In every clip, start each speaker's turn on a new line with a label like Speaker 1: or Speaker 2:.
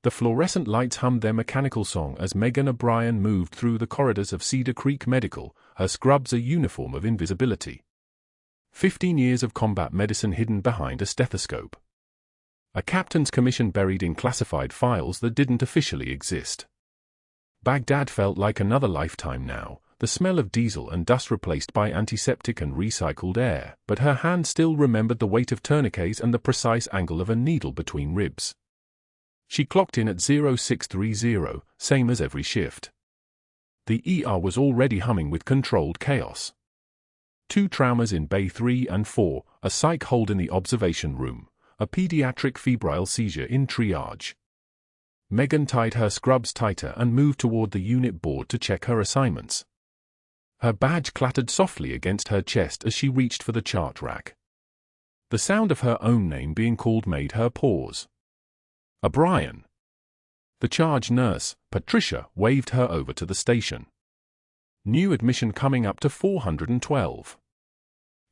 Speaker 1: The fluorescent lights hummed their mechanical song as Megan O'Brien moved through the corridors of Cedar Creek Medical, her scrubs a uniform of invisibility. 15 years of combat medicine hidden behind a stethoscope. A captain's commission buried in classified files that didn't officially exist. Baghdad felt like another lifetime now, the smell of diesel and dust replaced by antiseptic and recycled air, but her hand still remembered the weight of tourniquets and the precise angle of a needle between ribs. She clocked in at 0630, same as every shift. The ER was already humming with controlled chaos. 2 traumas in Bay 3 and 4, a psych hold in the observation room, a pediatric febrile seizure in triage. Megan tied her scrubs tighter and moved toward the unit board to check her assignments. Her badge clattered softly against her chest as she reached for the chart rack. The sound of her own name being called made her pause. O'Brien. The charge nurse, Patricia, waved her over to the station. New admission coming up to 412.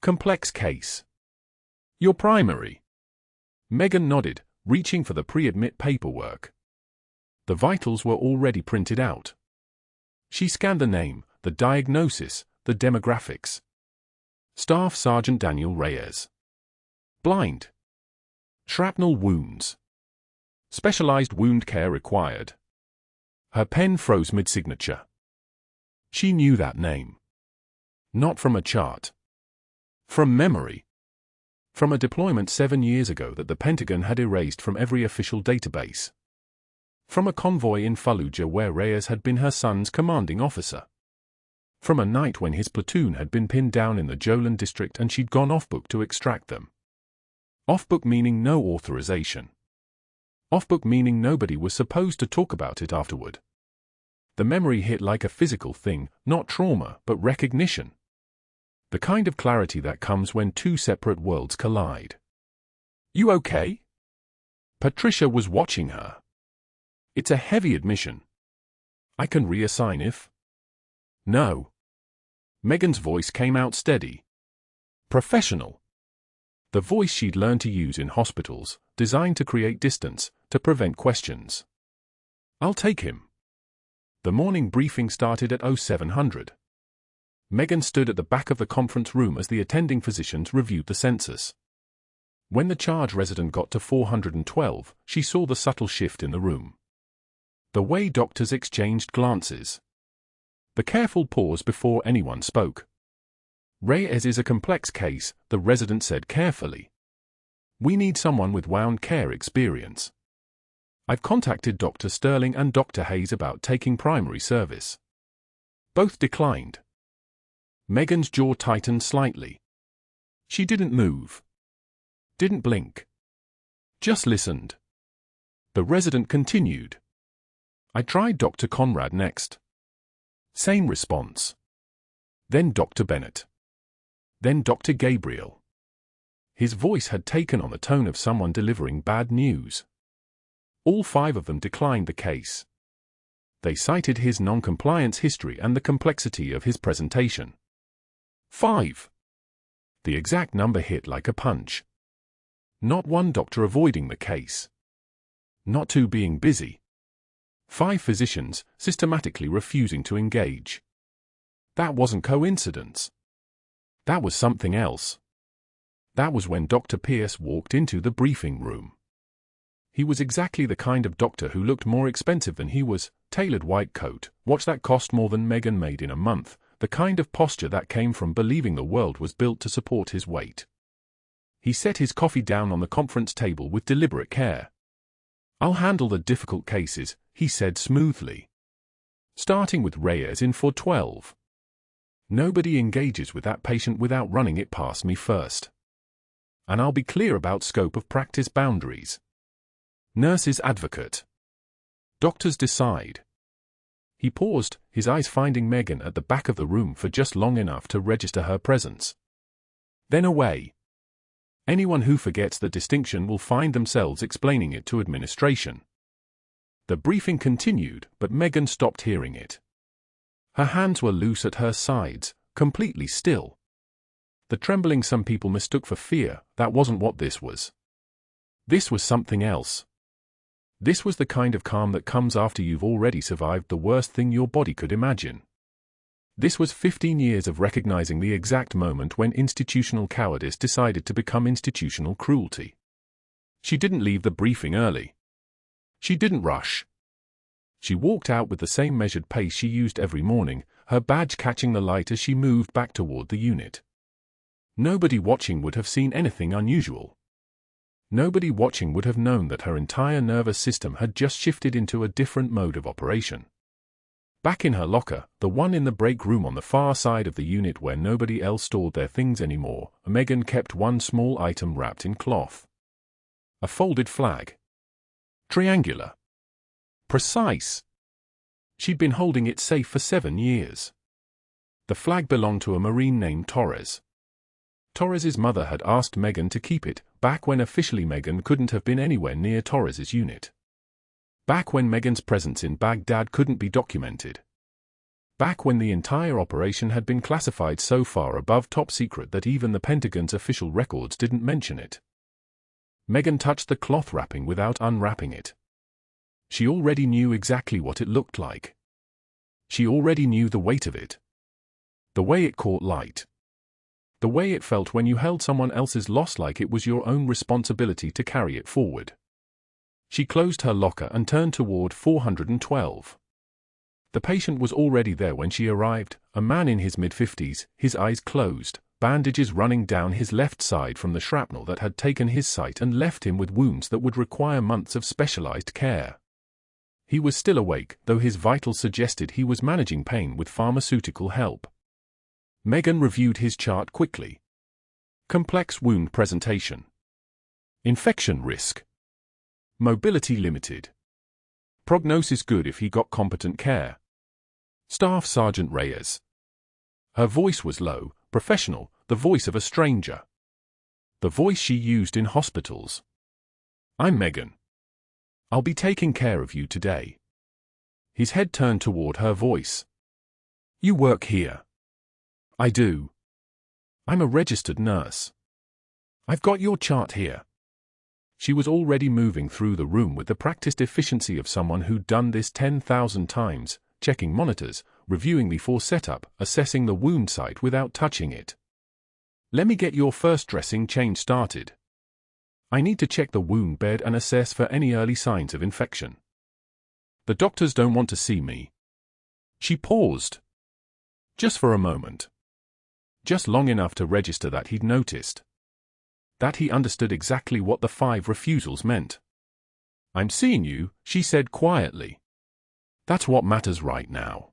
Speaker 1: Complex case. Your primary. Megan nodded, reaching for the pre-admit paperwork. The vitals were already printed out. She scanned the name, the diagnosis, the demographics. Staff Sergeant Daniel Reyes. Blind. Shrapnel wounds. Specialized wound care required. Her pen froze mid-signature. She knew that name. Not from a chart. From memory. From a deployment 7 years ago that the Pentagon had erased from every official database. From a convoy in Fallujah where Reyes had been her son's commanding officer. From a night when his platoon had been pinned down in the Jolan district and she'd gone off-book to extract them. Off-book meaning no authorization. Off-book meaning nobody was supposed to talk about it afterward. The memory hit like a physical thing, not trauma, but recognition. The kind of clarity that comes when 2 separate worlds collide. You okay? Patricia was watching her. It's a heavy admission. I can reassign if? No. Megan's voice came out steady. Professional. The voice she'd learned to use in hospitals, designed to create distance, to prevent questions. I'll take him. The morning briefing started at 0700. Megan stood at the back of the conference room as the attending physicians reviewed the census. When the charge resident got to 412, she saw the subtle shift in the room. The way doctors exchanged glances. The careful pause before anyone spoke. Reyes is a complex case, the resident said carefully. We need someone with wound care experience. I've contacted Dr. Sterling and Dr. Hayes about taking primary service. Both declined. Megan's jaw tightened slightly. She didn't move. Didn't blink. Just listened. The resident continued. I tried Dr. Conrad next. Same response. Then Dr. Bennett. Then Dr. Gabriel. His voice had taken on the tone of someone delivering bad news. All 5 of them declined the case. They cited his non-compliance history and the complexity of his presentation. 5. The exact number hit like a punch. Not 1 doctor avoiding the case. Not 2 being busy. 5 physicians systematically refusing to engage. That wasn't coincidence. That was something else. That was when Dr. Pierce walked into the briefing room. He was exactly the kind of doctor who looked more expensive than he was, tailored white coat, watch that cost more than Megan made in a month, the kind of posture that came from believing the world was built to support his weight. He set his coffee down on the conference table with deliberate care. I'll handle the difficult cases, he said smoothly. Starting with Reyes in 412. Nobody engages with that patient without running it past me first. And I'll be clear about scope of practice boundaries. Nurses advocate. Doctors decide. He paused, his eyes finding Megan at the back of the room for just long enough to register her presence. Then away. Anyone who forgets the distinction will find themselves explaining it to administration. The briefing continued, but Megan stopped hearing it. Her hands were loose at her sides, completely still. The trembling some people mistook for fear, that wasn't what this was. This was something else. This was the kind of calm that comes after you've already survived the worst thing your body could imagine. This was 15 years of recognizing the exact moment when institutional cowardice decided to become institutional cruelty. She didn't leave the briefing early. She didn't rush. She walked out with the same measured pace she used every morning, her badge catching the light as she moved back toward the unit. Nobody watching would have seen anything unusual. Nobody watching would have known that her entire nervous system had just shifted into a different mode of operation. Back in her locker, the one in the break room on the far side of the unit where nobody else stored their things anymore, Megan kept one small item wrapped in cloth. A folded flag. Triangular. Precise. She'd been holding it safe for 7 years. The flag belonged to a Marine named Torres. Torres's mother had asked Megan to keep it, back when officially Megan couldn't have been anywhere near Torres's unit. Back when Megan's presence in Baghdad couldn't be documented. Back when the entire operation had been classified so far above top secret that even the Pentagon's official records didn't mention it. Megan touched the cloth wrapping without unwrapping it. She already knew exactly what it looked like. She already knew the weight of it. The way it caught light. The way it felt when you held someone else's loss like it was your own responsibility to carry it forward. She closed her locker and turned toward 412. The patient was already there when she arrived, a man in his mid-50s, his eyes closed, bandages running down his left side from the shrapnel that had taken his sight and left him with wounds that would require months of specialized care. He was still awake, though his vitals suggested he was managing pain with pharmaceutical help. Megan reviewed his chart quickly. Complex wound presentation. Infection risk. Mobility limited. Prognosis good if he got competent care. Staff Sergeant Reyes. Her voice was low, professional, the voice of a stranger. The voice she used in hospitals. I'm Megan. I'll be taking care of you today. His head turned toward her voice. You work here. I do. I'm a registered nurse. I've got your chart here. She was already moving through the room with the practiced efficiency of someone who'd done this 10,000 times, checking monitors, reviewing before setup, assessing the wound site without touching it. Let me get your first dressing change started. I need to check the wound bed and assess for any early signs of infection. The doctors don't want to see me. She paused. Just for a moment. Just long enough to register that he'd noticed. That he understood exactly what the 5 refusals meant. I'm seeing you, she said quietly. That's what matters right now.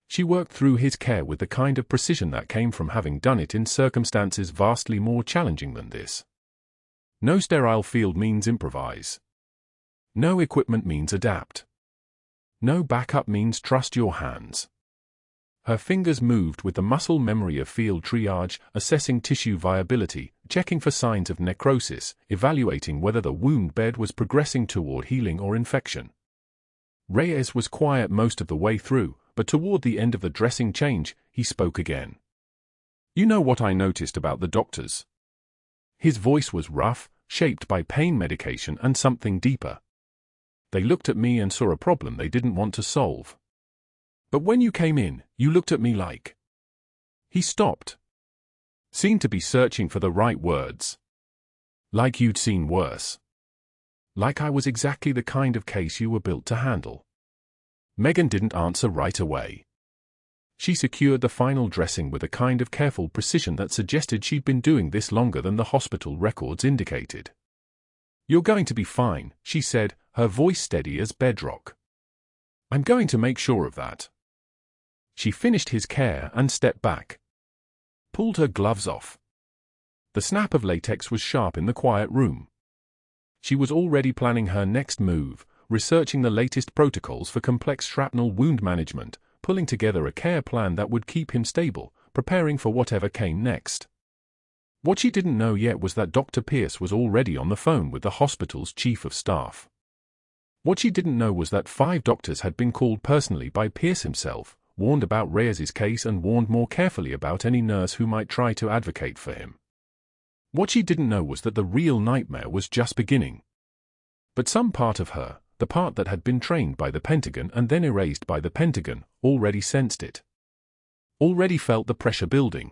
Speaker 1: She worked through his care with the kind of precision that came from having done it in circumstances vastly more challenging than this. No sterile field means improvise. No equipment means adapt. No backup means trust your hands. Her fingers moved with the muscle memory of field triage, assessing tissue viability, checking for signs of necrosis, evaluating whether the wound bed was progressing toward healing or infection. Reyes was quiet most of the way through, but toward the end of the dressing change, he spoke again. You know what I noticed about the doctors? His voice was rough, shaped by pain medication and something deeper. They looked at me and saw a problem they didn't want to solve. But when you came in, you looked at me like... He stopped. Seemed to be searching for the right words. Like you'd seen worse. Like I was exactly the kind of case you were built to handle. Megan didn't answer right away. She secured the final dressing with a kind of careful precision that suggested she'd been doing this longer than the hospital records indicated. You're going to be fine, she said, her voice steady as bedrock. I'm going to make sure of that. She finished his care and stepped back. Pulled her gloves off. The snap of latex was sharp in the quiet room. She was already planning her next move, researching the latest protocols for complex shrapnel wound management, pulling together a care plan that would keep him stable, preparing for whatever came next. What she didn't know yet was that Dr. Pierce was already on the phone with the hospital's chief of staff. What she didn't know was that 5 doctors had been called personally by Pierce himself, warned about Reyes's case and warned more carefully about any nurse who might try to advocate for him. What she didn't know was that the real nightmare was just beginning. But some part of her, The part that had been trained by the Pentagon and then erased by the Pentagon, already sensed it. Already felt the pressure building.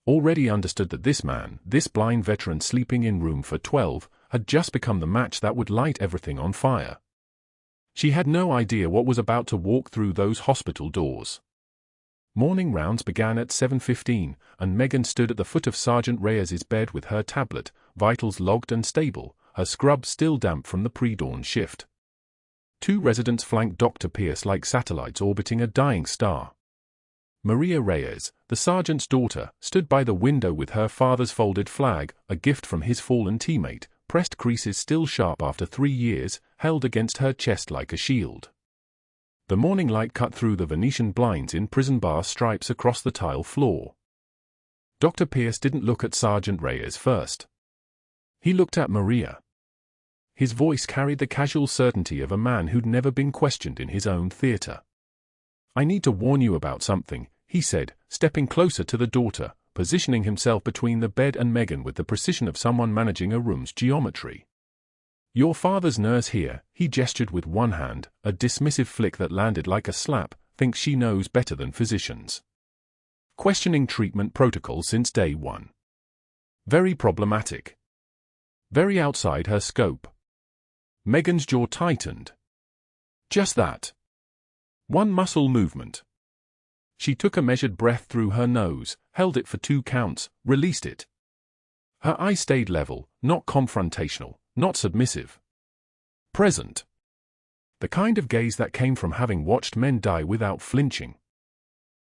Speaker 1: Already understood that this man, this blind veteran sleeping in room for 12, had just become the match that would light everything on fire. She had no idea what was about to walk through those hospital doors. Morning rounds began at 7:15, and Megan stood at the foot of Sergeant Reyes's bed with her tablet, vitals logged and stable, her scrub still damp from the pre-dawn shift. 2 residents flanked Dr. Pierce like satellites orbiting a dying star. Maria Reyes, the sergeant's daughter, stood by the window with her father's folded flag, a gift from his fallen teammate, pressed creases still sharp after 3 years, held against her chest like a shield. The morning light cut through the Venetian blinds in prison bar stripes across the tile floor. Dr. Pierce didn't look at Sergeant Reyes first. He looked at Maria. His voice carried the casual certainty of a man who'd never been questioned in his own theater. "I need to warn you about something," he said, stepping closer to the daughter, positioning himself between the bed and Megan with the precision of someone managing a room's geometry. "Your father's nurse here," he gestured with one hand, a dismissive flick that landed like a slap, "thinks she knows better than physicians. Questioning treatment protocol since day one. Very problematic. Very outside her scope." Megan's jaw tightened. Just that. One muscle movement. She took a measured breath through her nose, held it for 2 counts, released it. Her eyes stayed level, not confrontational, not submissive. Present. The kind of gaze that came from having watched men die without flinching.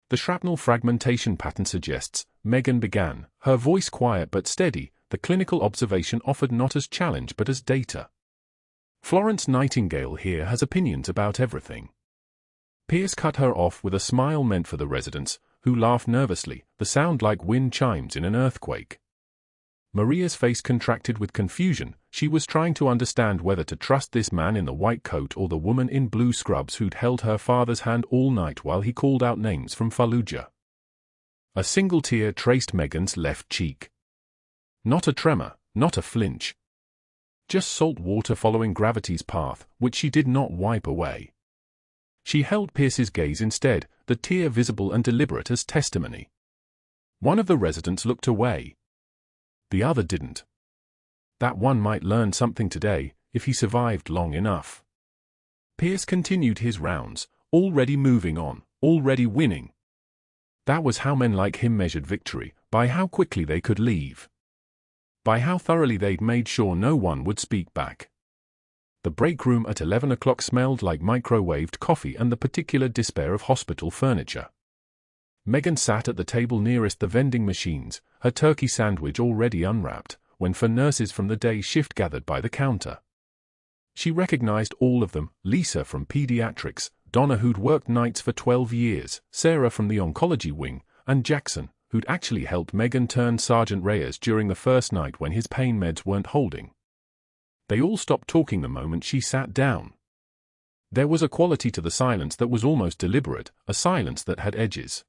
Speaker 1: "The shrapnel fragmentation pattern suggests," Megan began, her voice quiet but steady, the clinical observation offered not as challenge but as data. "Florence Nightingale here has opinions about everything." Pierce cut her off with a smile meant for the residents, who laughed nervously, the sound like wind chimes in an earthquake. Maria's face contracted with confusion. She was trying to understand whether to trust this man in the white coat or the woman in blue scrubs who'd held her father's hand all night while he called out names from Fallujah. A single tear traced Megan's left cheek. Not a tremor, not a flinch. Just salt water following gravity's path, which she did not wipe away. She held Pierce's gaze instead, the tear visible and deliberate as testimony. One of the residents looked away. The other didn't. That one might learn something today, if he survived long enough. Pierce continued his rounds, already moving on, already winning. That was how men like him measured victory, by how quickly they could leave. By how thoroughly they'd made sure no one would speak back. The break room at 11 o'clock smelled like microwaved coffee and the particular despair of hospital furniture. Megan sat at the table nearest the vending machines, her turkey sandwich already unwrapped, when 4 nurses from the day shift gathered by the counter. She recognized all of them: Lisa from pediatrics, Donna who'd worked nights for 12 years, Sarah from the oncology wing, and Jackson, who'd actually helped Megan turn Sergeant Reyes during the first night when his pain meds weren't holding. They all stopped talking the moment she sat down. There was a quality to the silence that was almost deliberate, a silence that had edges.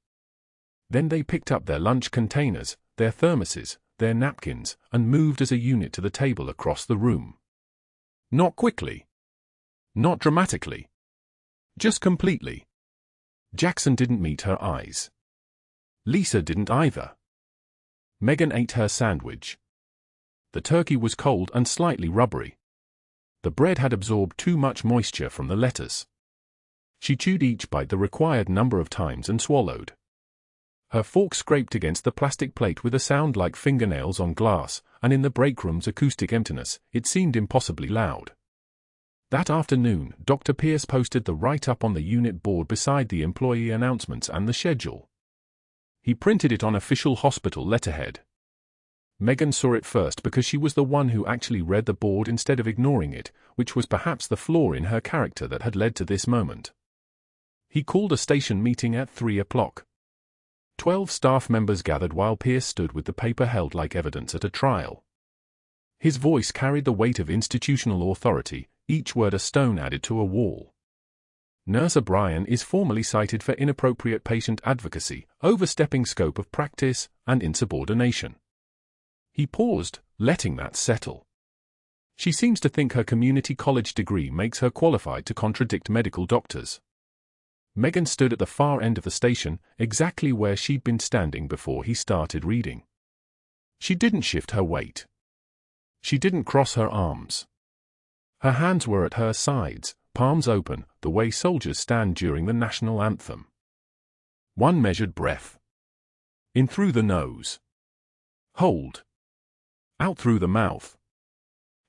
Speaker 1: Then they picked up their lunch containers, their thermoses, their napkins, and moved as a unit to the table across the room. Not quickly. Not dramatically. Just completely. Jackson didn't meet her eyes. Lisa didn't either. Megan ate her sandwich. The turkey was cold and slightly rubbery. The bread had absorbed too much moisture from the lettuce. She chewed each bite the required number of times and swallowed. Her fork scraped against the plastic plate with a sound like fingernails on glass, and in the break room's acoustic emptiness, it seemed impossibly loud. That afternoon, Dr. Pierce posted the write-up on the unit board beside the employee announcements and the schedule. He printed it on official hospital letterhead. Megan saw it first because she was the one who actually read the board instead of ignoring it, which was perhaps the flaw in her character that had led to this moment. He called a station meeting at 3 o'clock. 12 staff members gathered while Pierce stood with the paper held like evidence at a trial. His voice carried the weight of institutional authority, each word a stone added to a wall. Nurse O'Brien is formally cited for inappropriate patient advocacy, overstepping scope of practice, and insubordination. He paused, letting that settle. She seems to think her community college degree makes her qualified to contradict medical doctors. Megan stood at the far end of the station, exactly where she'd been standing before he started reading. She didn't shift her weight. She didn't cross her arms. Her hands were at her sides, palms open, the way soldiers stand during the national anthem. One measured breath. In through the nose. Hold. Out through the mouth.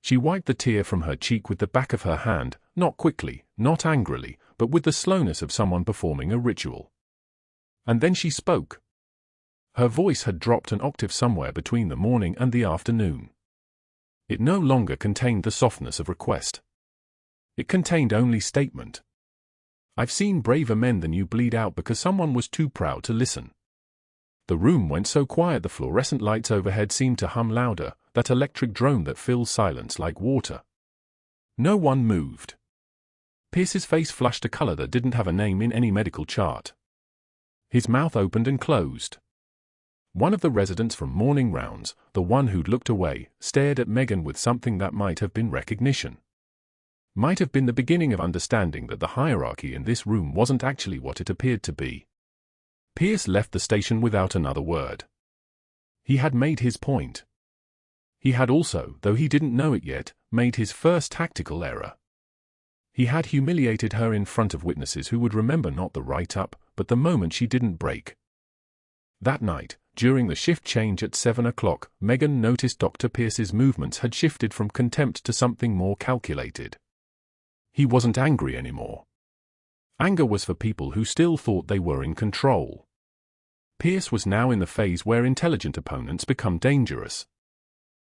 Speaker 1: She wiped the tear from her cheek with the back of her hand, not quickly, not angrily, but with the slowness of someone performing a ritual. And then she spoke. Her voice had dropped an octave somewhere between the morning and the afternoon. It no longer contained the softness of request. It contained only statement. I've seen braver men than you bleed out because someone was too proud to listen. The room went so quiet the fluorescent lights overhead seemed to hum louder, that electric drone that fills silence like water. No one moved. Pierce's face flushed a color that didn't have a name in any medical chart. His mouth opened and closed. One of the residents from morning rounds, the one who'd looked away, stared at Megan with something that might have been recognition. Might have been the beginning of understanding that the hierarchy in this room wasn't actually what it appeared to be. Pierce left the station without another word. He had made his point. He had also, though he didn't know it yet, made his first tactical error. He had humiliated her in front of witnesses who would remember not the write-up, but the moment she didn't break. That night, during the shift change at 7 o'clock, Megan noticed Dr. Pierce's movements had shifted from contempt to something more calculated. He wasn't angry anymore. Anger was for people who still thought they were in control. Pierce was now in the phase where intelligent opponents become dangerous.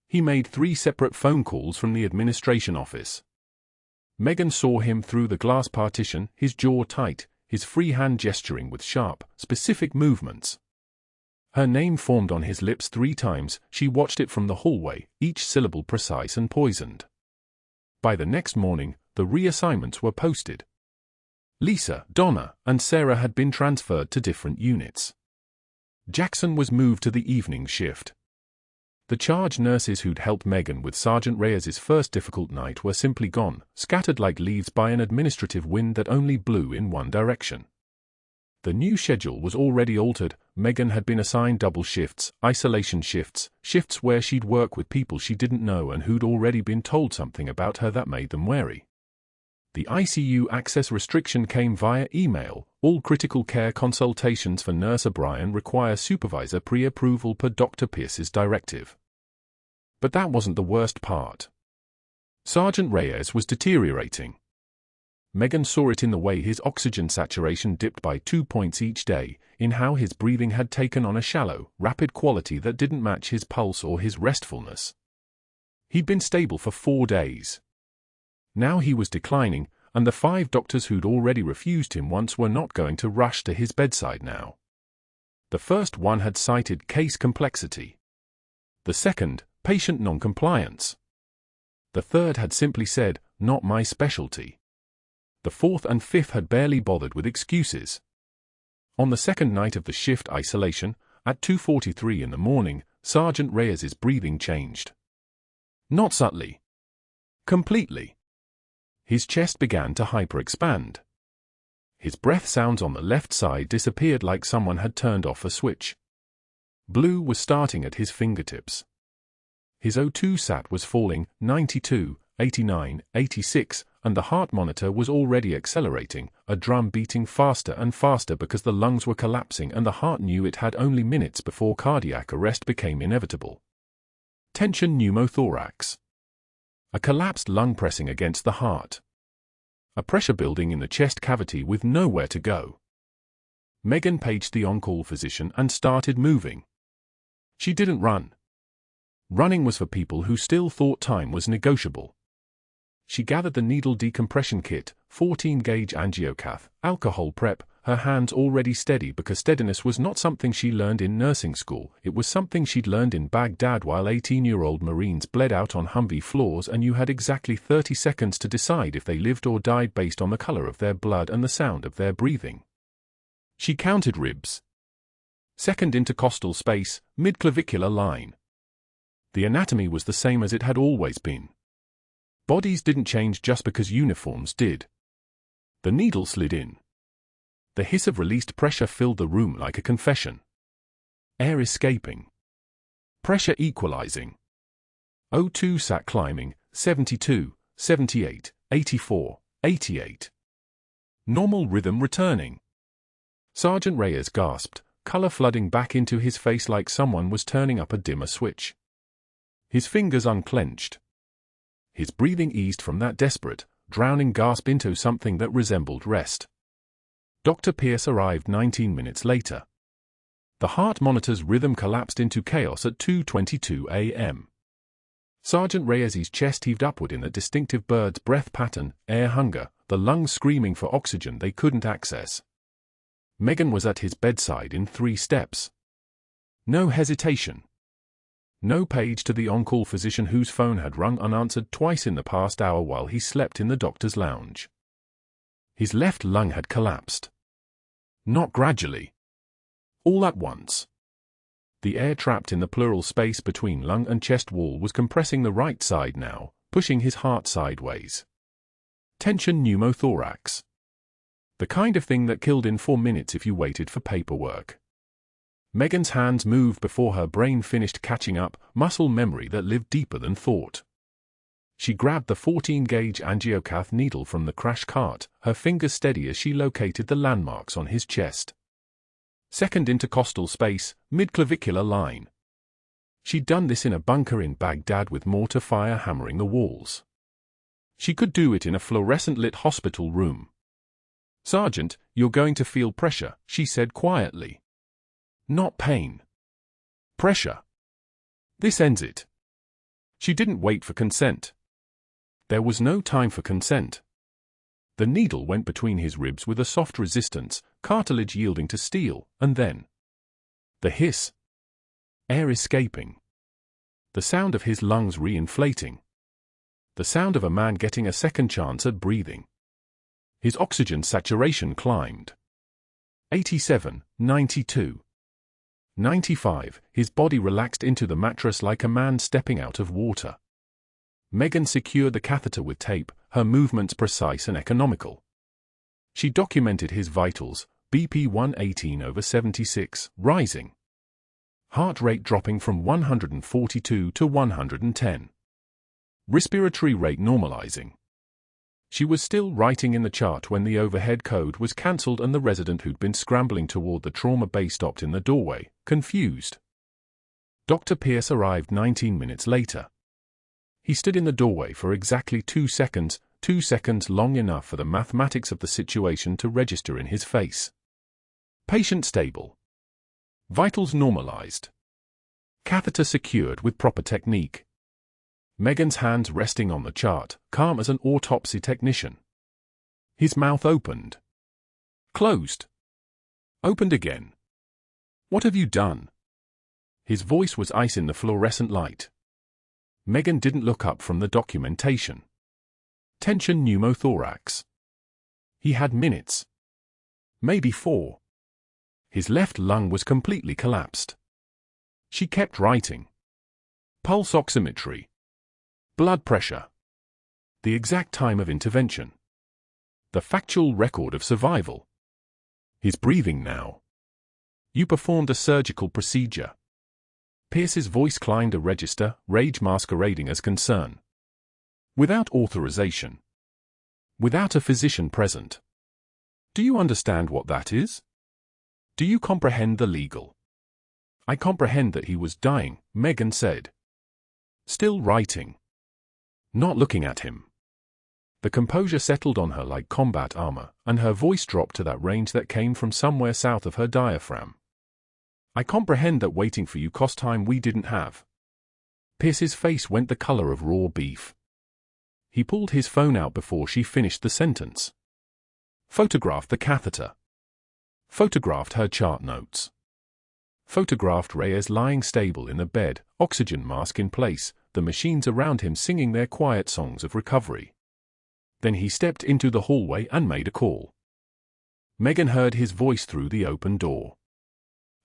Speaker 1: He made 3 separate phone calls from the administration office. Megan saw him through the glass partition, his jaw tight, his free hand gesturing with sharp, specific movements. Her name formed on his lips 3 times, she watched it from the hallway, each syllable precise and poisoned. By the next morning, the reassignments were posted. Lisa, Donna, and Sarah had been transferred to different units. Jackson was moved to the evening shift. The charge nurses who'd helped Megan with Sergeant Reyes' first difficult night were simply gone, scattered like leaves by an administrative wind that only blew in one direction. The new schedule was already altered. Megan had been assigned double shifts, isolation shifts, shifts where she'd work with people she didn't know and who'd already been told something about her that made them wary. The ICU access restriction came via email. All critical care consultations for Nurse O'Brien require supervisor pre-approval per Dr. Pierce's directive. But that wasn't the worst part. Sergeant Reyes was deteriorating. Megan saw it in the way his oxygen saturation dipped by 2 points each day, in how his breathing had taken on a shallow, rapid quality that didn't match his pulse or his restfulness. He'd been stable for 4 days. Now he was declining, and the 5 doctors who'd already refused him once were not going to rush to his bedside now. The first one had cited case complexity. The second, patient non-compliance. The third had simply said, not my specialty. The fourth and fifth had barely bothered with excuses. On the second night of the shift isolation, at 2:43 in the morning, Sergeant Reyes' breathing changed. Not subtly. Completely. His chest began to hyper-expand. His breath sounds on the left side disappeared like someone had turned off a switch. Blue was starting at his fingertips. His O2 sat was falling, 92, 89, 86, and the heart monitor was already accelerating, a drum beating faster and faster because the lungs were collapsing and the heart knew it had only minutes before cardiac arrest became inevitable. Tension pneumothorax. A collapsed lung pressing against the heart. A pressure building in the chest cavity with nowhere to go. Megan paged the on-call physician and started moving. She didn't run. Running was for people who still thought time was negotiable. She gathered the needle decompression kit, 14-gauge angiocath, alcohol prep, her hands already steady because steadiness was not something she learned in nursing school, it was something she'd learned in Baghdad while 18-year-old Marines bled out on Humvee floors and you had exactly 30 seconds to decide if they lived or died based on the color of their blood and the sound of their breathing. She counted ribs. Second intercostal space, mid-clavicular line. The anatomy was the same as it had always been. Bodies didn't change just because uniforms did. The needle slid in. The hiss of released pressure filled the room like a confession. Air escaping. Pressure equalizing. O2 sat climbing, 72, 78, 84, 88. Normal rhythm returning. Sergeant Reyes gasped, color flooding back into his face like someone was turning up a dimmer switch. His fingers unclenched. His breathing eased from that desperate, drowning gasp into something that resembled rest. Dr. Pierce arrived 19 minutes later. The heart monitor's rhythm collapsed into chaos at 2:22 a.m. Sergeant Reyes's chest heaved upward in a distinctive bird's breath pattern, air hunger, the lungs screaming for oxygen they couldn't access. Megan was at his bedside in 3 steps. No hesitation. No page to the on-call physician whose phone had rung unanswered twice in the past hour while he slept in the doctor's lounge. His left lung had collapsed. Not gradually. All at once. The air trapped in the pleural space between lung and chest wall was compressing the right side now, pushing his heart sideways. Tension pneumothorax. The kind of thing that killed in 4 minutes if you waited for paperwork. Megan's hands moved before her brain finished catching up, muscle memory that lived deeper than thought. She grabbed the 14-gauge angiocath needle from the crash cart, her fingers steady as she located the landmarks on his chest. Second intercostal space, mid-clavicular line. She'd done this in a bunker in Baghdad with mortar fire hammering the walls. She could do it in a fluorescent-lit hospital room. "Sergeant, you're going to feel pressure," she said quietly. "Not pain. Pressure. This ends it." She didn't wait for consent. There was no time for consent. The needle went between his ribs with a soft resistance, cartilage yielding to steel, and then the hiss. Air escaping. The sound of his lungs re-inflating. The sound of a man getting a second chance at breathing. His oxygen saturation climbed. 87, 92. 95, his body relaxed into the mattress like a man stepping out of water. Megan secured the catheter with tape, her movements precise and economical. She documented his vitals, BP 118/76, rising. Heart rate dropping from 142 to 110. Respiratory rate normalizing. She was still writing in the chart when the overhead code was cancelled and the resident who'd been scrambling toward the trauma bay stopped in the doorway, confused. Dr. Pierce arrived 19 minutes later. He stood in the doorway for exactly 2 seconds, 2 seconds long enough for the mathematics of the situation to register in his face. Patient stable. Vitals normalized. Catheter secured with proper technique. Megan's hands resting on the chart, calm as an autopsy technician. His mouth opened. Closed. Opened again. "What have you done?" His voice was ice in the fluorescent light. Megan didn't look up from the documentation. Tension pneumothorax. He had minutes. Maybe 4. His left lung was completely collapsed. She kept writing. Pulse oximetry. Blood pressure. The exact time of intervention. The factual record of survival. His breathing now. "You performed a surgical procedure." Pierce's voice climbed a register, rage masquerading as concern. "Without authorization. Without a physician present. Do you understand what that is? Do you comprehend the legal?" "I comprehend that he was dying," Megan said. Still writing. Not looking at him. The composure settled on her like combat armor, and her voice dropped to that range that came from somewhere south of her diaphragm. "I comprehend that waiting for you cost time we didn't have." Pierce's face went the color of raw beef. He pulled his phone out before she finished the sentence. Photographed the catheter. Photographed her chart notes. Photographed Reyes lying stable in the bed, oxygen mask in place, the machines around him singing their quiet songs of recovery. Then he stepped into the hallway and made a call. Megan heard his voice through the open door.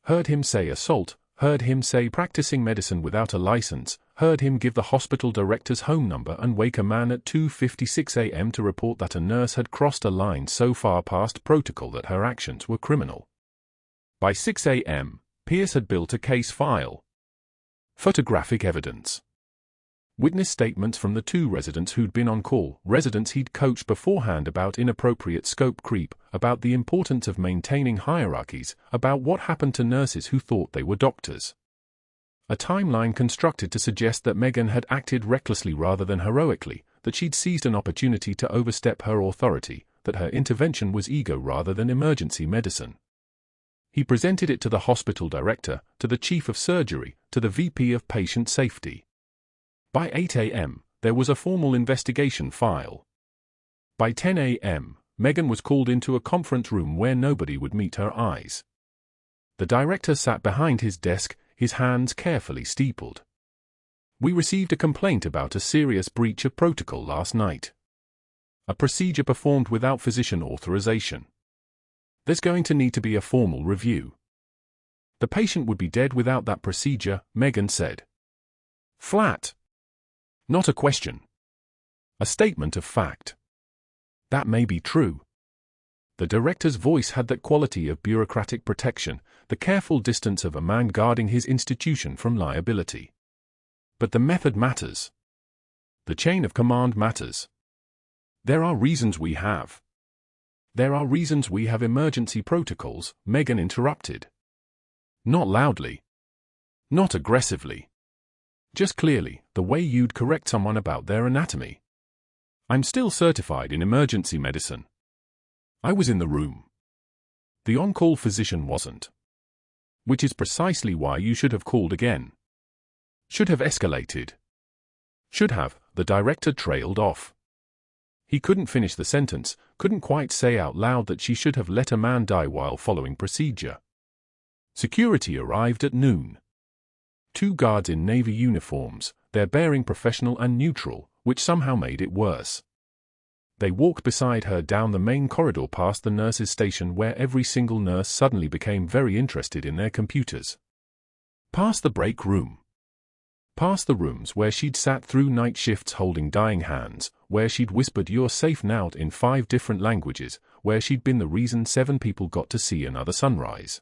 Speaker 1: Heard him say assault, heard him say practicing medicine without a license, heard him give the hospital director's home number and wake a man at 2:56 a.m. to report that a nurse had crossed a line so far past protocol that her actions were criminal. By 6 a.m., Pierce had built a case file. Photographic evidence. Witness statements from the 2 residents who'd been on call, residents he'd coached beforehand about inappropriate scope creep, about the importance of maintaining hierarchies, about what happened to nurses who thought they were doctors. A timeline constructed to suggest that Megan had acted recklessly rather than heroically, that she'd seized an opportunity to overstep her authority, that her intervention was ego rather than emergency medicine. He presented it to the hospital director, to the chief of surgery, to the VP of patient safety. By 8 a.m., there was a formal investigation file. By 10 a.m., Megan was called into a conference room where nobody would meet her eyes. The director sat behind his desk, his hands carefully steepled. "We received a complaint about a serious breach of protocol last night. A procedure performed without physician authorization. There's going to need to be a formal review. The patient would be dead without that procedure," Megan said. Flat. Not a question. A statement of fact. That may be true. The director's voice had that quality of bureaucratic protection, the careful distance of a man guarding his institution from liability. But the method matters. The chain of command matters. There are reasons we have emergency protocols, Megan interrupted. Not loudly. Not aggressively. Just clearly, the way you'd correct someone about their anatomy. I'm still certified in emergency medicine. I was in the room. The on-call physician wasn't. Which is precisely why you should have called again. Should have escalated. Should have, the director trailed off. He couldn't finish the sentence, couldn't quite say out loud that she should have let a man die while following procedure. Security arrived at noon. 2 guards in Navy uniforms, their bearing professional and neutral, which somehow made it worse. They walked beside her down the main corridor past the nurses' station where every single nurse suddenly became very interested in their computers. Past the break room. Past the rooms where she'd sat through night shifts holding dying hands, where she'd whispered "you're safe now" in 5 different languages, where she'd been the reason 7 people got to see another sunrise.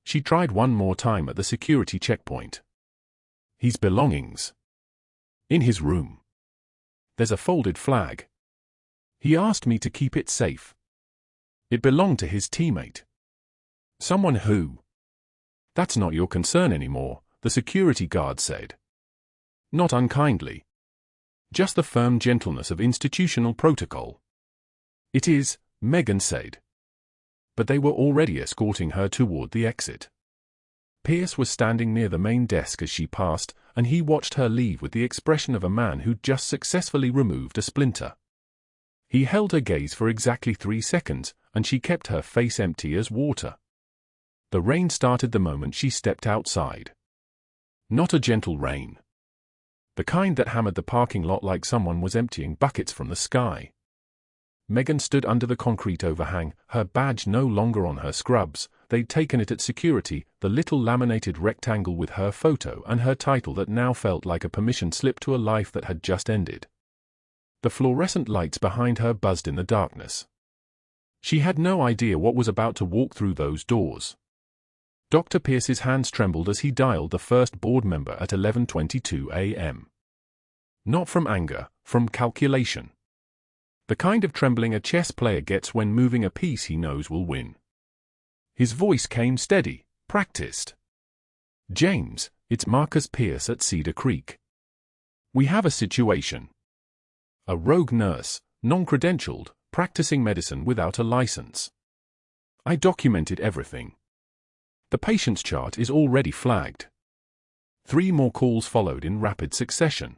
Speaker 1: She tried one more time at the security checkpoint. His belongings. In his room. There's a folded flag. He asked me to keep it safe. It belonged to his teammate. Someone who? That's not your concern anymore, the security guard said. Not unkindly. Just the firm gentleness of institutional protocol. It is, Megan said. But they were already escorting her toward the exit. Pierce was standing near the main desk as she passed, and he watched her leave with the expression of a man who'd just successfully removed a splinter. He held her gaze for exactly 3 seconds, and she kept her face empty as water. The rain started the moment she stepped outside. Not a gentle rain. The kind that hammered the parking lot like someone was emptying buckets from the sky. Megan stood under the concrete overhang, her badge no longer on her scrubs. They'd taken it at security, the little laminated rectangle with her photo and her title that now felt like a permission slip to a life that had just ended. The fluorescent lights behind her buzzed in the darkness. She had no idea what was about to walk through those doors. Dr. Pierce's hands trembled as he dialed the first board member at 11:22 a.m. Not from anger, from calculation. The kind of trembling a chess player gets when moving a piece he knows will win. His voice came steady, practiced. "James, it's Marcus Pierce at Cedar Creek. We have a situation. A rogue nurse, non-credentialed, practicing medicine without a license. I documented everything. The patient's chart is already flagged." 3 more calls followed in rapid succession.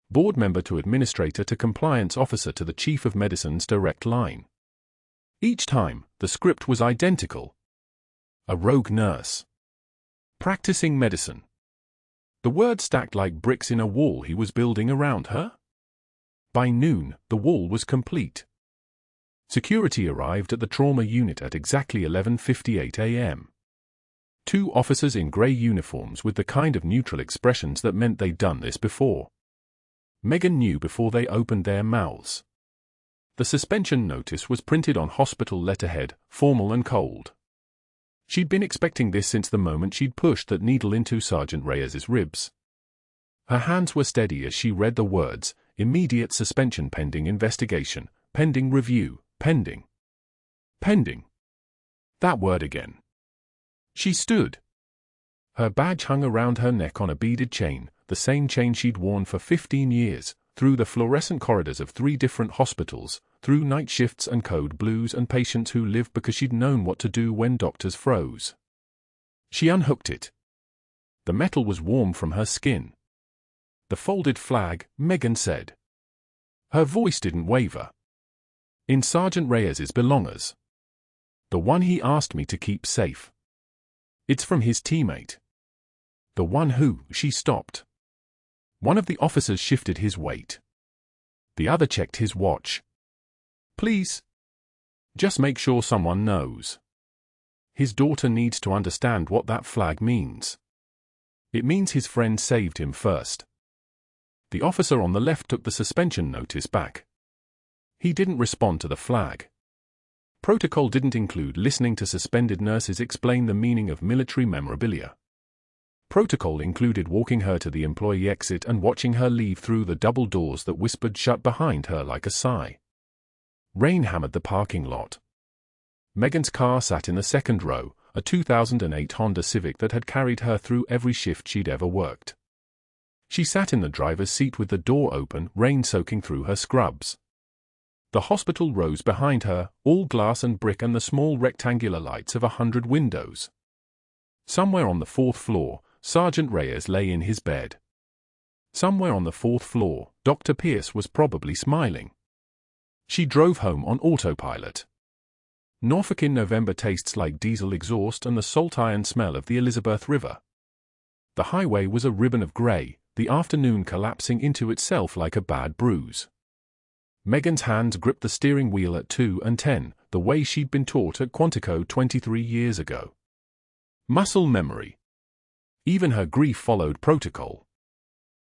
Speaker 1: Board member to administrator to compliance officer to the chief of medicine's direct line. Each time, the script was identical. A rogue nurse. Practicing medicine. The words stacked like bricks in a wall he was building around her. By noon, the wall was complete. Security arrived at the trauma unit at exactly 11:58 a.m. Two officers in grey uniforms with the kind of neutral expressions that meant they'd done this before. Megan knew before they opened their mouths. The suspension notice was printed on hospital letterhead, formal and cold. She'd been expecting this since the moment she'd pushed that needle into Sergeant Reyes's ribs. Her hands were steady as she read the words, immediate suspension pending investigation, pending review, pending. Pending. That word again. She stood. Her badge hung around her neck on a beaded chain, the same chain she'd worn for 15 years, through the fluorescent corridors of 3 different hospitals, through night shifts and code blues and patients who lived because she'd known what to do when doctors froze. She unhooked it. The metal was warm from her skin. The folded flag, Megan said. Her voice didn't waver. In Sergeant Reyes's belongers. The one he asked me to keep safe. It's from his teammate. The one who, she stopped. One of the officers shifted his weight. The other checked his watch. Please. Just make sure someone knows. His daughter needs to understand what that flag means. It means his friend saved him first. The officer on the left took the suspension notice back. He didn't respond to the flag. Protocol didn't include listening to suspended nurses explain the meaning of military memorabilia. Protocol included walking her to the employee exit and watching her leave through the double doors that whispered shut behind her like a sigh. Rain hammered the parking lot. Megan's car sat in the second row, a 2008 Honda Civic that had carried her through every shift she'd ever worked. She sat in the driver's seat with the door open, rain soaking through her scrubs. The hospital rose behind her, all glass and brick and the small rectangular lights of 100 windows. Somewhere on the 4th floor, Sergeant Reyes lay in his bed. Somewhere on the 4th floor, Dr. Pierce was probably smiling. She drove home on autopilot. Norfolk in November tastes like diesel exhaust and the salt iron smell of the Elizabeth River. The highway was a ribbon of grey, the afternoon collapsing into itself like a bad bruise. Megan's hands gripped the steering wheel at 2 and 10, the way she'd been taught at Quantico 23 years ago. Muscle memory. Even her grief followed protocol.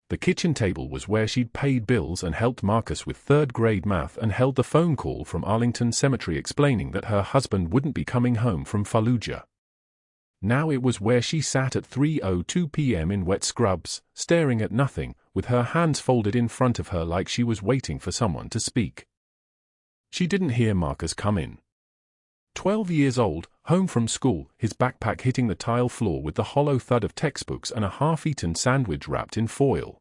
Speaker 1: The kitchen table was where she'd paid bills and helped Marcus with 3rd grade math and held the phone call from Arlington Cemetery explaining that her husband wouldn't be coming home from Fallujah. Now it was where she sat at 3:02 p.m. in wet scrubs, staring at nothing, with her hands folded in front of her like she was waiting for someone to speak. She didn't hear Marcus come in. 12 years old, home from school, his backpack hitting the tile floor with the hollow thud of textbooks and a half-eaten sandwich wrapped in foil.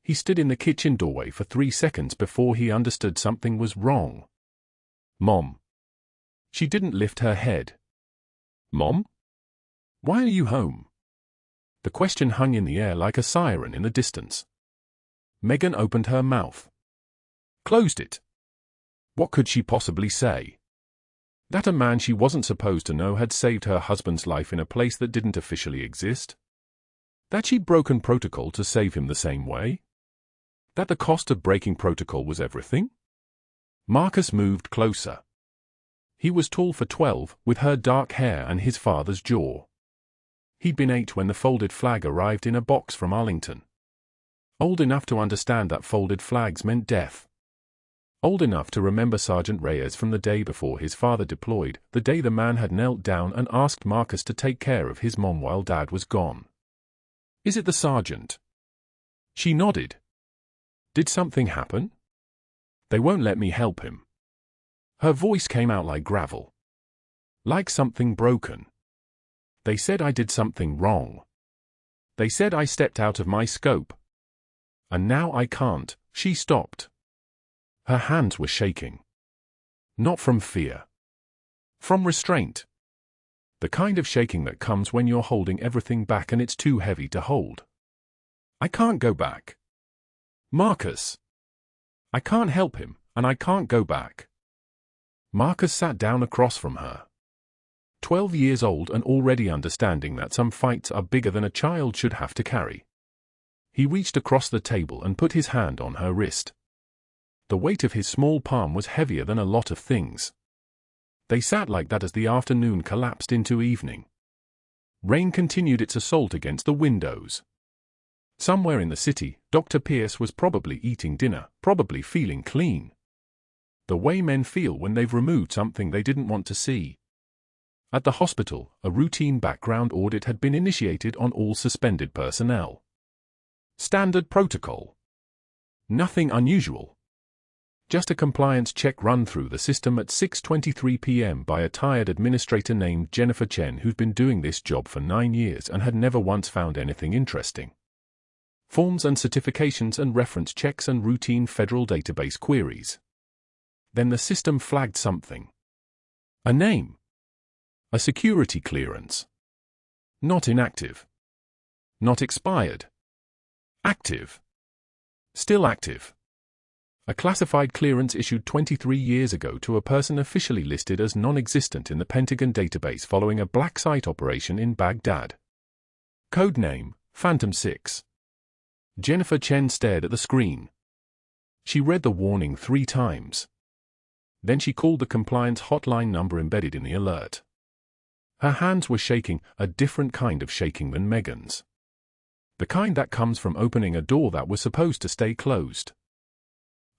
Speaker 1: He stood in the kitchen doorway for 3 seconds before he understood something was wrong. Mom. She didn't lift her head. Mom? Why are you home? The question hung in the air like a siren in the distance. Megan opened her mouth. Closed it. What could she possibly say? That a man she wasn't supposed to know had saved her husband's life in a place that didn't officially exist? That she'd broken protocol to save him the same way? That the cost of breaking protocol was everything? Marcus moved closer. He was tall for 12, with her dark hair and his father's jaw. He'd been 8 when the folded flag arrived in a box from Arlington. Old enough to understand that folded flags meant death. Old enough to remember Sergeant Reyes from the day before his father deployed, the day the man had knelt down and asked Marcus to take care of his mom while Dad was gone. Is it the sergeant? She nodded. Did something happen? They won't let me help him. Her voice came out like gravel. Like something broken. They said I did something wrong. They said I stepped out of my scope. And now I can't. She stopped. Her hands were shaking. Not from fear. From restraint. The kind of shaking that comes when you're holding everything back and it's too heavy to hold. I can't go back. Marcus. I can't help him, and I can't go back. Marcus sat down across from her. 12 years old and already understanding that some fights are bigger than a child should have to carry. He reached across the table and put his hand on her wrist. The weight of his small palm was heavier than a lot of things. They sat like that as the afternoon collapsed into evening. Rain continued its assault against the windows. Somewhere in the city, Dr. Pierce was probably eating dinner, probably feeling clean. The way men feel when they've removed something they didn't want to see. At the hospital, a routine background audit had been initiated on all suspended personnel. Standard protocol. Nothing unusual. Just a compliance check run through the system at 6:23 p.m. by a tired administrator named Jennifer Chen, who'd been doing this job for 9 years and had never once found anything interesting. Forms and certifications and reference checks and routine federal database queries. Then the system flagged something. A name. A security clearance. Not inactive. Not expired. Active. Still active. A classified clearance issued 23 years ago to a person officially listed as non-existent in the Pentagon database following a black site operation in Baghdad. Code name, Phantom 6. Jennifer Chen stared at the screen. She read the warning 3 times. Then she called the compliance hotline number embedded in the alert. Her hands were shaking, a different kind of shaking than Megan's. The kind that comes from opening a door that was supposed to stay closed.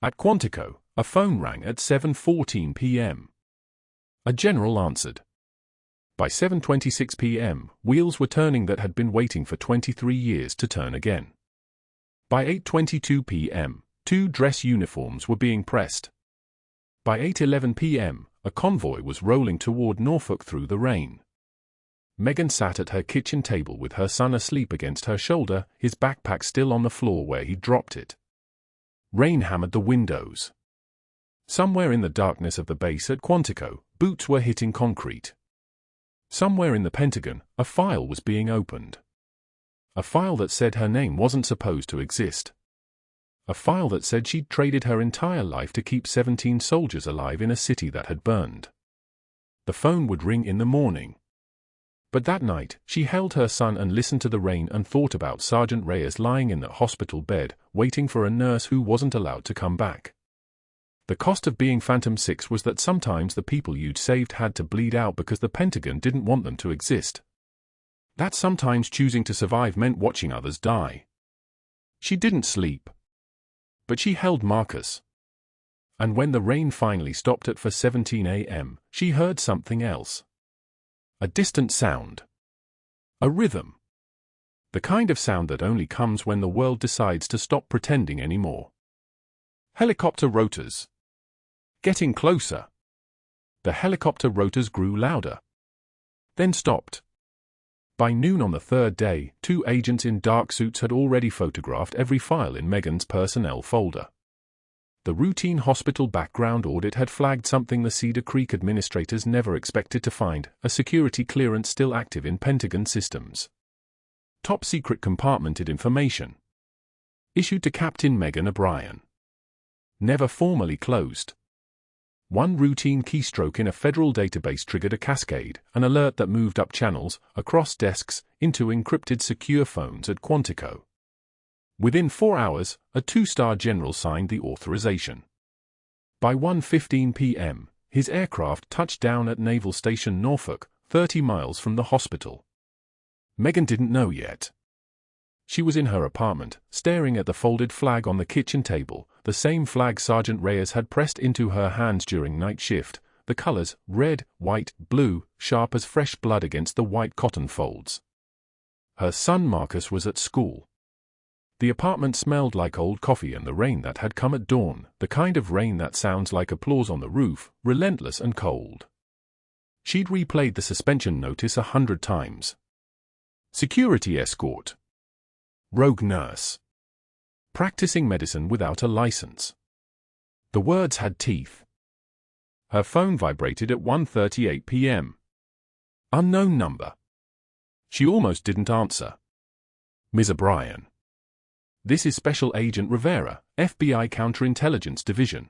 Speaker 1: At Quantico, a phone rang at 7:14 p.m. A general answered. By 7:26 p.m., wheels were turning that had been waiting for 23 years to turn again. By 8:22 p.m., 2 dress uniforms were being pressed. By 8:11 p.m., a convoy was rolling toward Norfolk through the rain. Megan sat at her kitchen table with her son asleep against her shoulder, his backpack still on the floor where he'd dropped it. Rain hammered the windows. Somewhere in the darkness of the base at Quantico, boots were hitting concrete. Somewhere in the Pentagon, a file was being opened. A file that said her name wasn't supposed to exist. A file that said she'd traded her entire life to keep 17 soldiers alive in a city that had burned. The phone would ring in the morning. But that night, she held her son and listened to the rain and thought about Sergeant Reyes lying in the hospital bed, waiting for a nurse who wasn't allowed to come back. The cost of being Phantom 6 was that sometimes the people you'd saved had to bleed out because the Pentagon didn't want them to exist. That sometimes choosing to survive meant watching others die. She didn't sleep. But she held Marcus. And when the rain finally stopped at 4:17 a.m., she heard something else. A distant sound. A rhythm. The kind of sound that only comes when the world decides to stop pretending anymore. Helicopter rotors. Getting closer. The helicopter rotors grew louder. Then stopped. By noon on the 3rd day, 2 agents in dark suits had already photographed every file in Megan's personnel folder. The routine hospital background audit had flagged something the Cedar Creek administrators never expected to find, a security clearance still active in Pentagon systems. Top secret compartmented information. Issued to Captain Megan O'Brien. Never formally closed. One routine keystroke in a federal database triggered a cascade, an alert that moved up channels, across desks, into encrypted secure phones at Quantico. Within 4 hours, a 2-star general signed the authorization. By 1:15 p.m., his aircraft touched down at Naval Station Norfolk, 30 miles from the hospital. Megan didn't know yet. She was in her apartment, staring at the folded flag on the kitchen table, the same flag Sergeant Reyes had pressed into her hands during night shift, the colors, red, white, blue, sharp as fresh blood against the white cotton folds. Her son Marcus was at school. The apartment smelled like old coffee and the rain that had come at dawn, the kind of rain that sounds like applause on the roof, relentless and cold. She'd replayed the suspension notice 100 times. Security escort. Rogue nurse. Practicing medicine without a license. The words had teeth. Her phone vibrated at 1:38 p.m. Unknown number. She almost didn't answer. Ms. O'Brien. This is Special Agent Rivera, FBI Counterintelligence Division.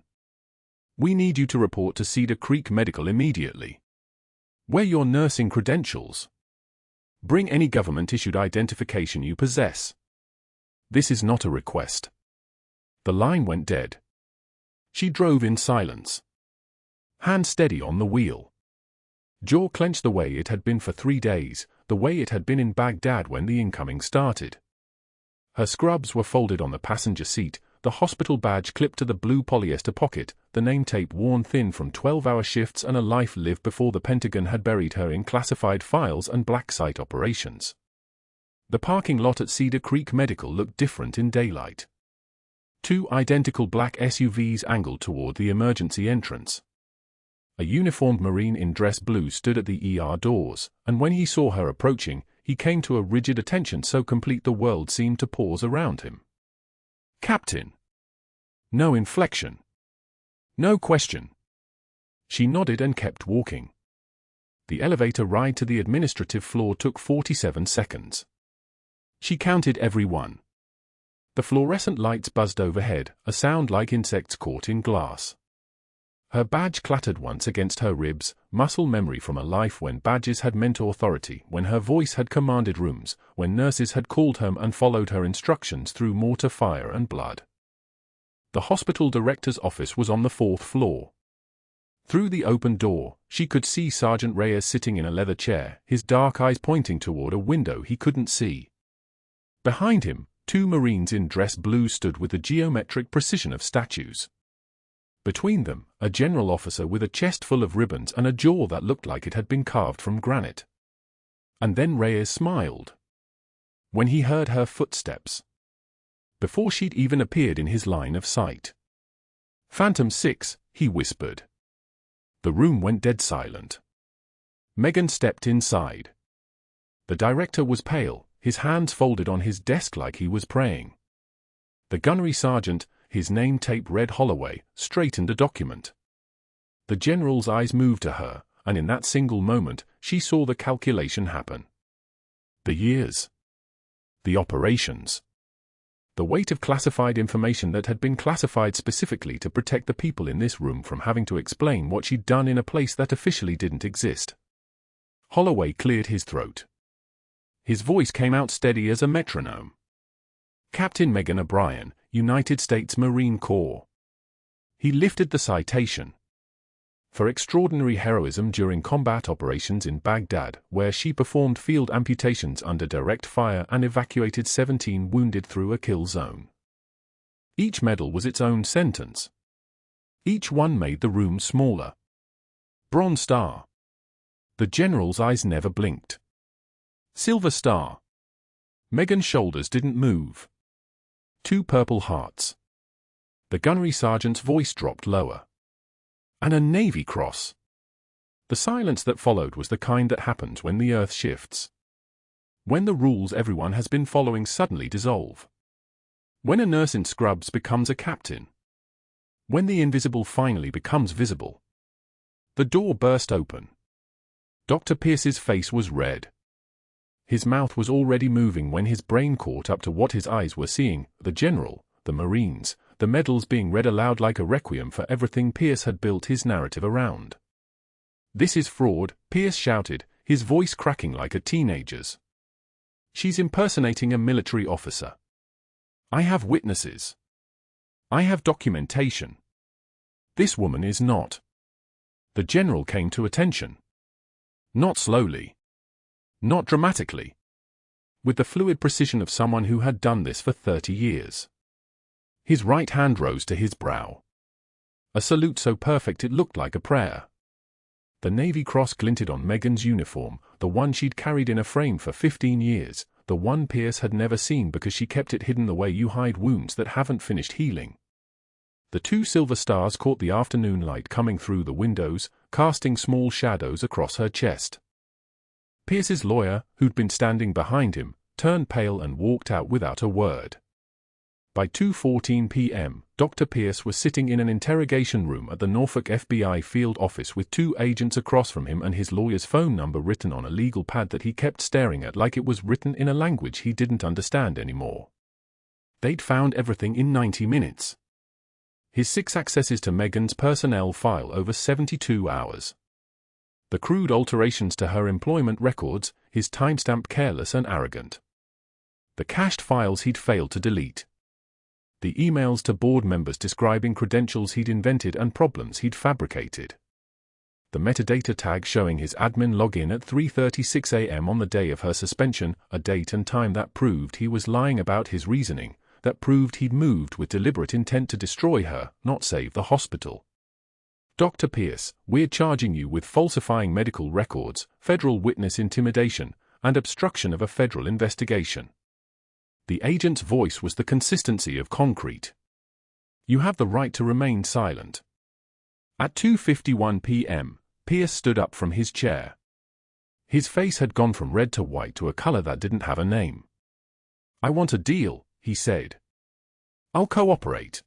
Speaker 1: We need you to report to Cedar Creek Medical immediately. Where your nursing credentials? Bring any government-issued identification you possess. This is not a request. The line went dead. She drove in silence. Hand steady on the wheel. jaw clenched the way it had been for 3 days, the way it had been in Baghdad when the incoming started. Her scrubs were folded on the passenger seat, the hospital badge clipped to the blue polyester pocket, the name tape worn thin from 12-hour shifts and a life lived before the Pentagon had buried her in classified files and black site operations. The parking lot at Cedar Creek Medical looked different in daylight. 2 identical black SUVs angled toward the emergency entrance. A uniformed Marine in dress blue stood at the ER doors, and when he saw her approaching, he came to a rigid attention so complete the world seemed to pause around him. "Captain." No inflection. No question. She nodded and kept walking. The elevator ride to the administrative floor took 47 seconds. She counted every one. The fluorescent lights buzzed overhead, a sound like insects caught in glass. Her badge clattered once against her ribs, muscle memory from a life when badges had meant authority, when her voice had commanded rooms, when nurses had called her and followed her instructions through mortar fire and blood. The hospital director's office was on the 4th floor. Through the open door, she could see Sergeant Reyes sitting in a leather chair, his dark eyes pointing toward a window he couldn't see. Behind him, 2 Marines in dress blue stood with the geometric precision of statues. Between them, a general officer with a chest full of ribbons and a jaw that looked like it had been carved from granite. And then Reyes smiled. When he heard her footsteps. Before she'd even appeared in his line of sight. "Phantom 6, he whispered. The room went dead silent. Megan stepped inside. The director was pale, his hands folded on his desk like he was praying. The gunnery sergeant, his name tape read Holloway, straightened a document. The general's eyes moved to her, and in that single moment, she saw the calculation happen. The years. The operations. The weight of classified information that had been classified specifically to protect the people in this room from having to explain what she'd done in a place that officially didn't exist. Holloway cleared his throat. His voice came out steady as a metronome. "Captain Megan O'Brien, United States Marine Corps." He lifted the citation. For extraordinary heroism during combat operations in Baghdad, where she performed field amputations under direct fire and evacuated 17 wounded through a kill zone. Each medal was its own sentence. Each one made the room smaller. Bronze Star. The general's eyes never blinked. Silver Star. Megan's shoulders didn't move. 2 Purple Hearts. The gunnery sergeant's voice dropped lower. And a Navy Cross. The silence that followed was the kind that happens when the earth shifts. When the rules everyone has been following suddenly dissolve. When a nurse in scrubs becomes a captain. When the invisible finally becomes visible. The door burst open. Dr. Pierce's face was red. His mouth was already moving when his brain caught up to what his eyes were seeing, the general, the Marines, the medals being read aloud like a requiem for everything Pierce had built his narrative around. "This is fraud," Pierce shouted, his voice cracking like a teenager's. "She's impersonating a military officer. I have witnesses. I have documentation. This woman is not." The general came to attention. Not slowly. Not dramatically. With the fluid precision of someone who had done this for 30 years. His right hand rose to his brow. A salute so perfect it looked like a prayer. The Navy Cross glinted on Megan's uniform, the one she'd carried in a frame for 15 years, the one Pierce had never seen because she kept it hidden the way you hide wounds that haven't finished healing. The 2 silver stars caught the afternoon light coming through the windows, casting small shadows across her chest. Pierce's lawyer, who'd been standing behind him, turned pale and walked out without a word. By 2:14 p.m., Dr. Pierce was sitting in an interrogation room at the Norfolk FBI field office with 2 agents across from him and his lawyer's phone number written on a legal pad that he kept staring at like it was written in a language he didn't understand anymore. They'd found everything in 90 minutes. His 6 accesses to Megan's personnel file over 72 hours. The crude alterations to her employment records, his timestamp careless and arrogant. The cached files he'd failed to delete. The emails to board members describing credentials he'd invented and problems he'd fabricated. The metadata tag showing his admin login at 3:36 a.m. on the day of her suspension, a date and time that proved he was lying about his reasoning, that proved he'd moved with deliberate intent to destroy her, not save the hospital. Dr. Pierce, we're charging you with falsifying medical records, federal witness intimidation, and obstruction of a federal investigation. The agent's voice was the consistency of concrete. You have the right to remain silent. At 2:51 p.m., Pierce stood up from his chair. His face had gone from red to white to a color that didn't have a name. I want a deal, he said. I'll cooperate.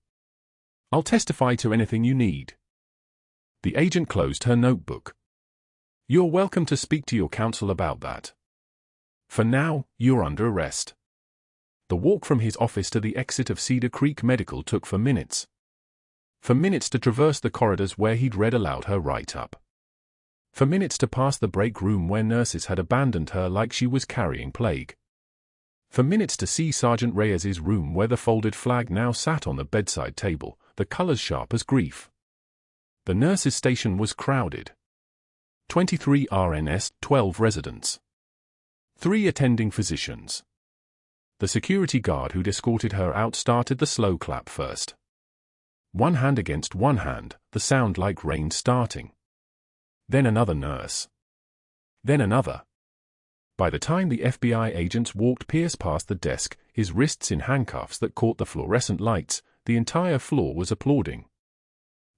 Speaker 1: I'll testify to anything you need. The agent closed her notebook. You're welcome to speak to your counsel about that. For now, you're under arrest. The walk from his office to the exit of Cedar Creek Medical took 4 minutes. 4 minutes to traverse the corridors where he'd read aloud her write-up. 4 minutes to pass the break room where nurses had abandoned her like she was carrying plague. 4 minutes to see Sergeant Reyes's room where the folded flag now sat on the bedside table, the colors sharp as grief. The nurses' station was crowded. 23 RNs, 12 residents. 3 attending physicians. The security guard who'd escorted her out started the slow clap first. One hand against one hand, the sound like rain starting. Then another nurse. Then another. By the time the FBI agents walked Pierce past the desk, his wrists in handcuffs that caught the fluorescent lights, the entire floor was applauding.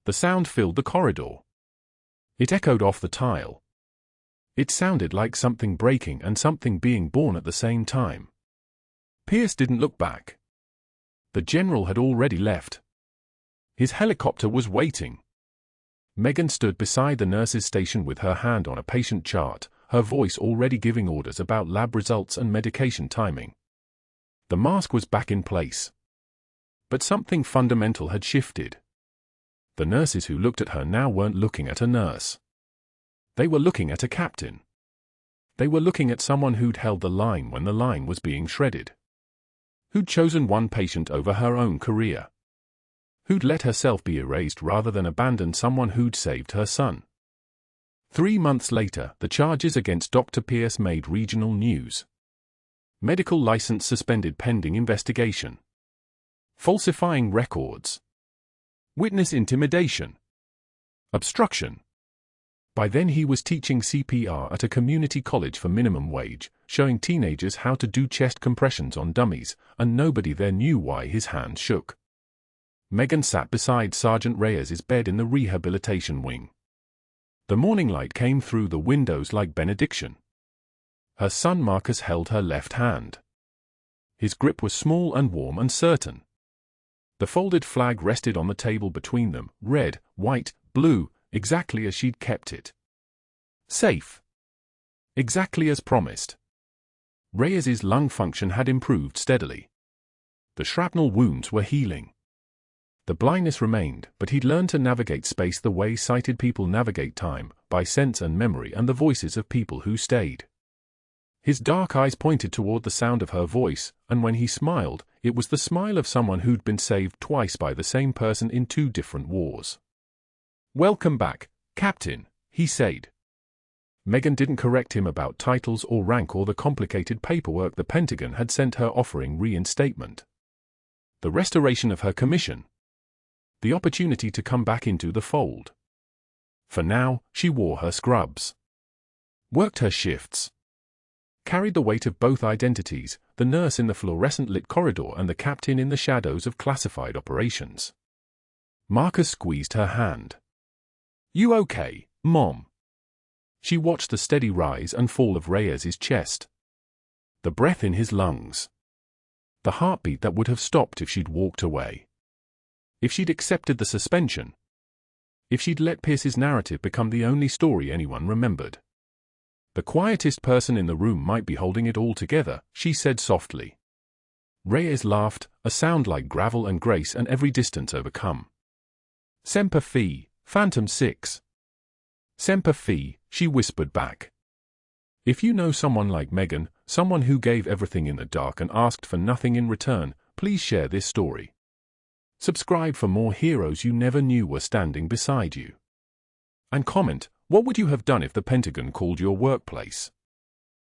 Speaker 1: The sound filled the corridor. It echoed off the tile. It sounded like something breaking and something being born at the same time. Pierce didn't look back. The general had already left. His helicopter was waiting. Megan stood beside the nurse's station with her hand on a patient chart, her voice already giving orders about lab results and medication timing. The mask was back in place. But something fundamental had shifted. The nurses who looked at her now weren't looking at a nurse. They were looking at a captain. They were looking at someone who'd held the line when the line was being shredded. Who'd chosen one patient over her own career. Who'd let herself be erased rather than abandon someone who'd saved her son. 3 months later, the charges against Dr. Pierce made regional news. Medical license suspended pending investigation. Falsifying records. Witness intimidation. Obstruction. By then he was teaching CPR at a community college for minimum wage, showing teenagers how to do chest compressions on dummies, and nobody there knew why his hand shook. Megan sat beside Sergeant Reyes's bed in the rehabilitation wing. The morning light came through the windows like benediction. Her son Marcus held her left hand. His grip was small and warm and certain. The folded flag rested on the table between them, red, white, blue, exactly as she'd kept it. Safe. Exactly as promised. Reyes's lung function had improved steadily. The shrapnel wounds were healing. The blindness remained, but he'd learned to navigate space the way sighted people navigate time, by sense and memory and the voices of people who stayed. His dark eyes pointed toward the sound of her voice, and when he smiled, it was the smile of someone who'd been saved twice by the same person in 2 different wars. "Welcome back, Captain," he said. Megan didn't correct him about titles or rank or the complicated paperwork the Pentagon had sent her offering reinstatement. The restoration of her commission. The opportunity to come back into the fold. For now, she wore her scrubs. Worked her shifts. Carried the weight of both identities, the nurse in the fluorescent-lit corridor and the captain in the shadows of classified operations. Marcus squeezed her hand. "You okay, Mom?" She watched the steady rise and fall of Reyes's chest. The breath in his lungs. The heartbeat that would have stopped if she'd walked away. If she'd accepted the suspension. If she'd let Pierce's narrative become the only story anyone remembered. The quietest person in the room might be holding it all together, she said softly. Reyes laughed, a sound like gravel and grace and every distance overcome. "Semper Fi, Phantom 6. Semper Fi," she whispered back. If you know someone like Megan, someone who gave everything in the dark and asked for nothing in return, please share this story. Subscribe for more heroes you never knew were standing beside you. And comment, What would you have done if the Pentagon called your workplace?